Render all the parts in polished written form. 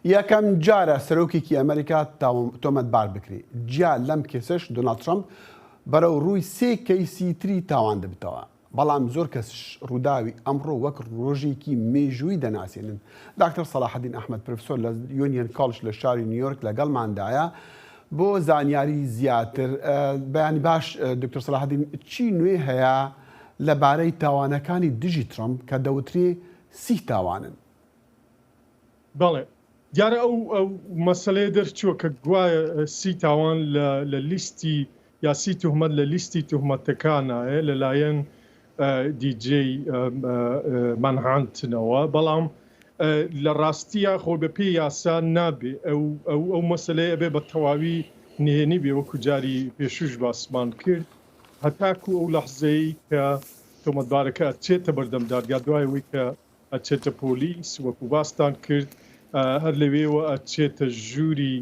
یەکەم جارە سەرۆکێکی ئەمریکا تۆمەتبار بکرێ. جیا لەم کێسەش دۆناڵد ترامپ بەرەو ڕووی سێ کەیسی تری تاوان دەبێتەوە. بەڵام زۆر کەس ڕووداوی ئەمڕۆ وەک ڕۆژێکی مێژووی دەناسێنن. داکتەر سەلاحەدین ئەحمەد پرۆفسۆر لە یونیەن کۆڵج لە شاری نیویۆرک لەگەڵماندایە بۆ زانیاری زیاتر. بەیانی باش دکتۆر سەلاحەدین چی نوێ هەیە لەبارەی تاوانەکانی دژی ترامپ کە دەوترێ سی تاوانن؟ بەڵێ دیارە ئەو مەسەلەیە دەرچووە کە گوایە سی تاوان لە لیستی یا سی تهمەت لە لیستی تهمەتەکانایە لەلایەن دیجێ مانهانتنەوە، بەڵام لە ڕاستیە خۆ بە پێی یاسا نابێ ئەو مەسەلەیە ئەبێ بە تەواوی نهێنی بێ وەکو جاری پێشوش باسمان کرد، هەتاکو ئەو لەحزەی کە تۆمەتبارەکە ئەچێتە بەردەم دادگا دوایەوەی کە ئەچێتە پۆلیس وەکو باستان کرد، هەر لەوێەوە ئەچێتە ژووری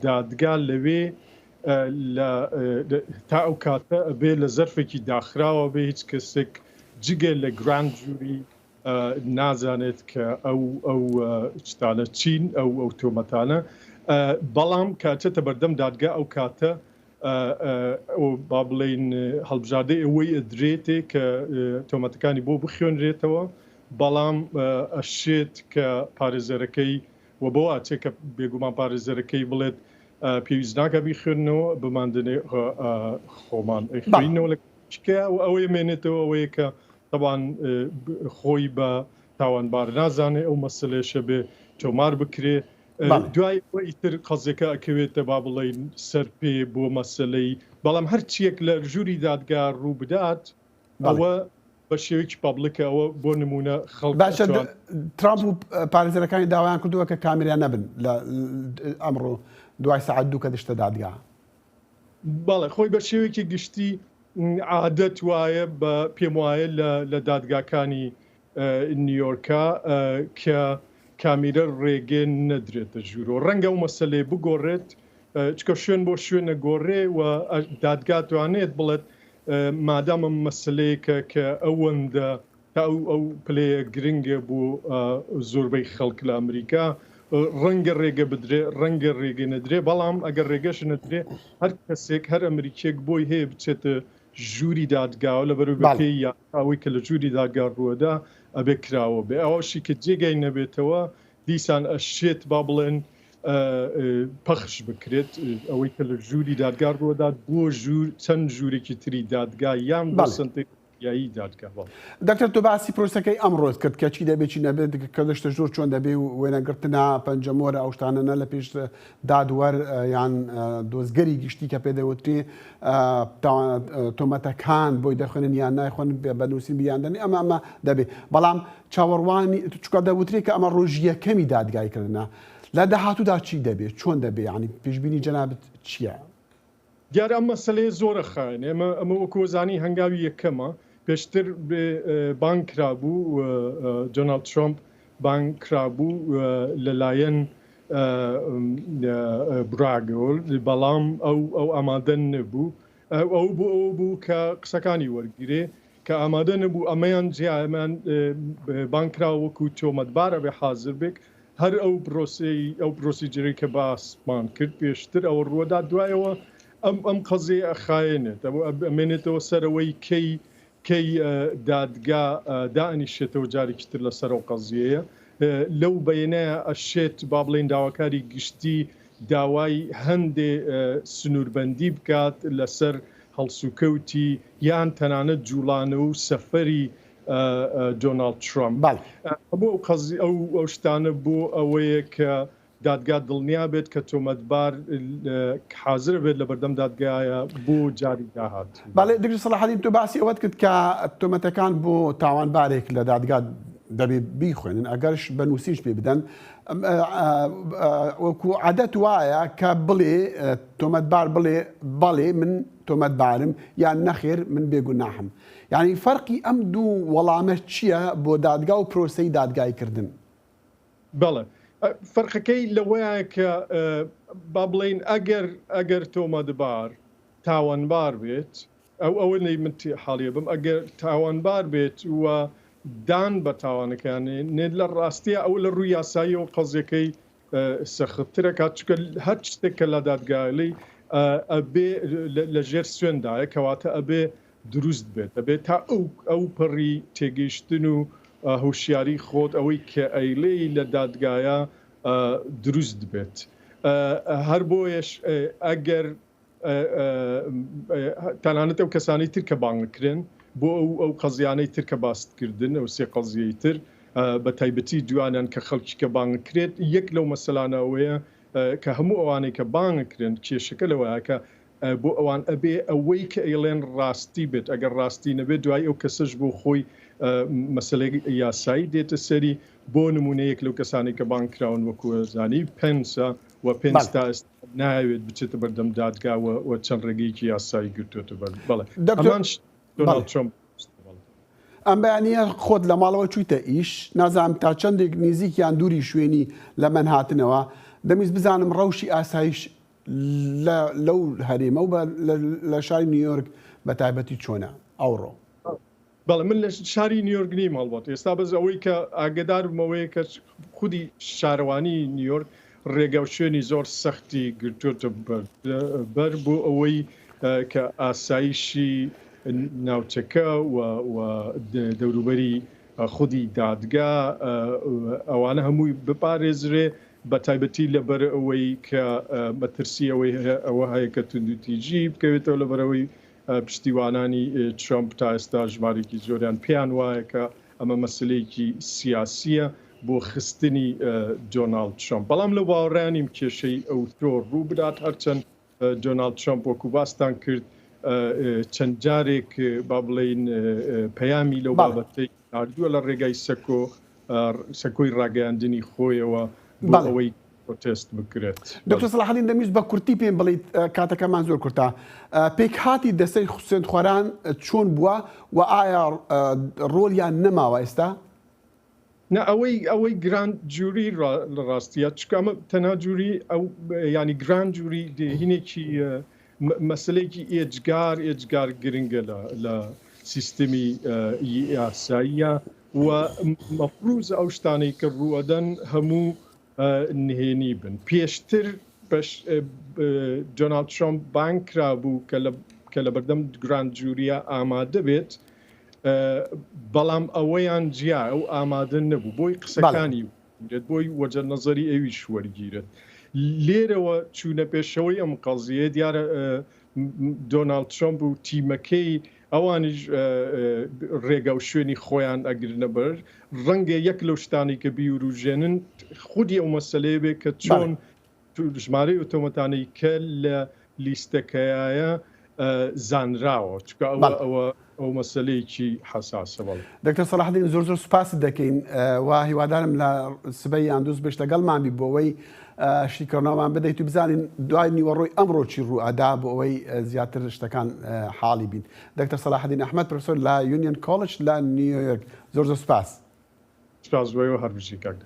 دادگا لەوێ تا ئەو کاتە ئەبێ لە زەرفێکی داخراوە بێ هیچ کەسێک جگە لە گراند ژووری نازانێت کە ئەو شتانە چین ئەو تۆمەتانە، بەڵام کاتێتە بەردەم دادگا ئەو کاتە با بڵێن هەڵبژاردەی ئەوەی ئەدرێتێ کە تۆمەتەکانی بۆ بخوێنرێتەوە، بەڵام ئەشێت کە پارێزەرەکەی و بۆ ئاچێت کە بێگومان پارێزەرەکەی بڵێت پێویست ناکە بیخوێنەوە بماندنێ خۆمان خوێنەوە لە چکە و ئەوەی مێنێتەوە ئەوەیە کە طبعاً خۆی بە تاوانبار نازانێ ئەو مەسەلێشە بێ تۆمار بکرێ، دوای ئیتر قەزێکە ئەکەوێتە با بڵێن سەر پێ بۆ مەسەلەی، بەڵام هەرچیەک لە ژووری دادگا ڕوو بدات ئەوە بە شێوەیەکی پابلیکە، ئەوە بۆ نمونە خەڵک باشە ترامپ و پارێزەرەکانی داوایان کردووە کە کامێرایان نەبن لە ئەمڕۆ دوای سەعات دوو کە دشتە دادگا. بەڵێ خۆی بە شێوەیەکی گشتی عادەت وایە بە پێم وایە لە دادگاکانی نیویۆرکا کە کامیرە ڕێگە نەدرێتە ژوورەوە، ڕەنگە ئەو مەسەلەی بگۆڕێت چکە شوێن بۆ شوێنە گۆڕێ و دادگا توانێت بڵێت مادامە مەسلەیەکە کە ئەوەندە تا ئەو پلەیە گرنگە بۆ زۆربەی خەڵک لە ئەمریکا ڕەنگە ڕێگە بدرێ ڕەنگە ڕێگە نەدرێ، بەڵام ئەگەر ڕێگەش نەدرێ هەر کەسێک هەر ئەمریکێک بۆی هەیە بچێتە ژووری دادگاوە لە بەرەو بەپێی یاوەی کە لە ژووری دادگا ڕووەدا ئەبێ کراوە بێ، ئەوەشی کە جێگای نەبێتەوە دیسان ئەشێت با بڵێن پەخش بکرێت ئەوەی کە لە ژووری دادگا ڕووەدا بۆ چەند ژوورێکی تری دادگا یان بۆ سنتێک یایی دادگا. دکتۆر تۆ باسی پرۆسەکەی ئەمڕۆت کرد کە چی دەبێت چی نەبێت کە دەشتە ژوور چۆن دەبێ و وێنەگرتنا پەنجەمۆرە ئەو شتانە لە پێش دادوەر یان دۆزگەری گشتی کە پێدەوترێ تۆمەتەکان بۆی دەخوێنن یان نایخۆن بەنووسین بیاندنی ئەمە دەبێت، بەڵام چاوەڕوانی چکە دەوترێت کە ئەمە ڕۆژ یەکەمی دادگایکردنە لە داهاتوودا چی دەبێت چۆن دەبێت ینی پێشبینی جەنابەت چییە؟ دیارە ئەم مەسەلەیە زۆرە خاین، ئەمە وەکۆزانی هەنگاوی یەکەمە پێشتر بانکرابوو دۆناڵد ترامپ بانکرابوو لەلایەن براگۆل، بەڵام ئەو ئامادە نەبوو، ئەو بوو کە قسەکانی وەرگیرێ کە ئامادە نەبوو ئەمەیان جیامان بانکراوە وەکو تۆمەتبارە بێ حازر بێک هەر ئەو پرۆسیجەری کە باسمان کرد پێشتر ئەوە ڕووەدا دوایەوە ئەم قەزێ ئەخایێنێت ئەمێنێتەوە سەرەوەی کەی دادگا دائنیشێتەوە جارێکی تر لەسەر ئەو قەزیەیە لەو بەیانەیە ئەشێت با بڵێن داواکاری گشتی داوای هەندێ سنووربەندی بکات لەسەر هەڵسوکەوتی یان تەنانەت جوڵانە و سەفەری دۆناڵد ترامپ. بۆ ئەو شتانە بۆ ئەوەیە کە دادگا دڵنیا بێت کە تۆمەتبار حازر بێت لە بەردەم دادگایە بۆ جاری داهات. بەڵێ دکتۆر سەلاحەدین تۆ باسی ئەوەت کرد کە تۆمەتەکان بۆ تاوانبارێک لە دادگا دەبێت بیخوێنن ئەگەرش بەنووسیش پێ بدەن، وەکو عادەت وایە کە بڵێ تۆمەتبار بڵێ بەڵێ من تۆمەتبارم یان نەخێر من بێگوناحم، یعنی فەرقی ئەم دوو وەڵامە چییە بۆ دادگا و پرۆسەی دادگایکردن؟ بەڵێ فەرقەکەی لەوەیە کە با بڵێن ئەگەر تۆمەتبار تاوانبار بێت ئەوە نەی من حاڵیە بم، ئەگەر تاوانبار بێت وە دان بە تاوانەکانی نێت لە ڕاستیە ئەو لە ڕووی یاسایی و قەزیەکەی سەختترە کات چکە هەر شتێککە لە دادگالی ئەبێ لەژێر سوێندایە کەواتە ئەبێ دروست بێت ئەبێت تا ئەو پەڕی تێگەیشتن و هوشیاری خۆت ئەوەی کە ئەیلەی لە دادگایە دروست بێت هەر بۆیش ئەگەر تەنانەت ئەو کەسانی تر کە بانگکردن بۆ ئەو قەزیانەی تر کە باستکردن ئەو سێ قەزیەی تر بە تایبەتی جوانیان کە خەڵکی کە بانگکرێت یەک لەو مەسەلانەوەیە کە هەموو ئەوانەی کە بانگکردن کێشەکە لەوەیە کە بۆ ئەوان ئەبێ ئەوەی کە ئێڵێن ڕاستی بێت ئەگەر ڕاستی نەبێت دوای ئەو کەسەش بۆ خۆی مەسلەی یاسایی دێتە سەری بۆ نمونەیەک لەو کەسانی کە بانگکراون وەکو زانی پێنسە و پێنجتا ناوێت بچێتە بەردەم دادگا و چەند ڕێگەیەکی یاسایی گرتوێتە بەر بەڵێ دۆناڵد ترامپ ئەم بەیانیە خۆت لە ماڵەوە چوویتە ئیش نازانم تا چەندێک نزیکیان دووری شوێنی لە من هاتنەوە دەمیست بزانم ڕەوشی ئاسایش لەو هەرێمە و لە شاری نیویۆرک بە تایبەتی چۆنە ئەوڕۆ بەڵێ من لە شاری نیویۆرک نیم هەڵبەت ئێستا بەس ئەوەی کە ئاگدار بمەوەی کە خودی شارەوانی نیویۆرک ڕێگە و شوێنی زۆر سەختی گرتوۆتە بەر بۆ ئەوەی کە ئاسایشی ناوچەکە و دەوروبەری خودی دادگا ئەوانە هەمووی بپارێزرێ بە تایبەتی لەبەر ئەوەی کە بەترسی ئەوە هەیە کە توندوتیژی بکەوێتەوە لەبەرەوەی پشتیوانانی ترامپ تا ئێستا ژمارێکی زۆریان پێیان وایە کە ئەمە مەسلەیەکی سیاسیە بۆ خستنی دۆناڵد ترامپ بەڵام لە باوەڕیانیم کێشەی ئەو تۆ ڕوو بدات هەرچەند دۆناڵد ترامپ وەکو باستان کرد چەند جارێک با بڵێن پەیامی لەو بابەتەی ناردووە لە ڕێگای سەکۆی ڕاگەیاندنی خۆیەوە بۆ ئەوەی پرۆتست بکرێت. دکتۆر سەلاحەدین دەمویست بە کورتی پێم بڵێیت کاتەکەمان زۆر کورتە پێک هاتی دەستەی خوێندخواران چۆن بووە و ئایا ڕۆلیان نەماوە ئێستا؟ نه ئەوەی گراند جووری لە ڕاستیە چکەمە تەنها جووری ئەو ینی گراند جووری هینێکی مەسلەیەکی ئێجگار گرنگە لە سیستمی یاساییە و مەفروض ئەو شتانەی کە ڕوئەدەن هەموو نهێنی بن پێشتر دۆناڵد ترامپ بانکرا بوو کە لە بەردەم گراند جووریە ئامادە بێت بەڵام ئەوەیان جیا ئەو ئامادە نەبوو بۆی قسەکانی بۆی وەجە نەزەری ئەویش وەرگیرێت لێرەوە چوونە پێشەوەی ئەم قەزیە دیارە دۆناڵد ترامپ و تیمەکەی ئەوانیش ڕێگە و شوێنی خۆیان ئەگرنە بەر ڕەنگە یەک لەو شتانی کە بیوروژێنن خودی ئەو مەسەلەیە بێت کە چۆن ژمارەی ئۆتۆمەتانەی کە لە لیستەکەیە زانراوە چکە ئەو مەسەلەیەکی حساسە بەڵێ. دکتۆر سەلاحەدین زۆر سوپاست دەکەین و هیوادارم لە سبەی یاندووس بێش لەگەڵمان بی بۆ ئەوەی شیکردنەوەمان بدەیت و بزانین دوای نیوەڕۆی ئەمڕۆکی ڕوئەدا بۆ ئەوەی زیاتر شتەکان حاڵی بین. دکتۆر سەلاحەدین ئەحمەد پرۆفێسۆر لە یونیۆن کۆڵج لە نیویۆرک زۆر سوپاس. سپاس بۆیەوە هەر بژی کاک.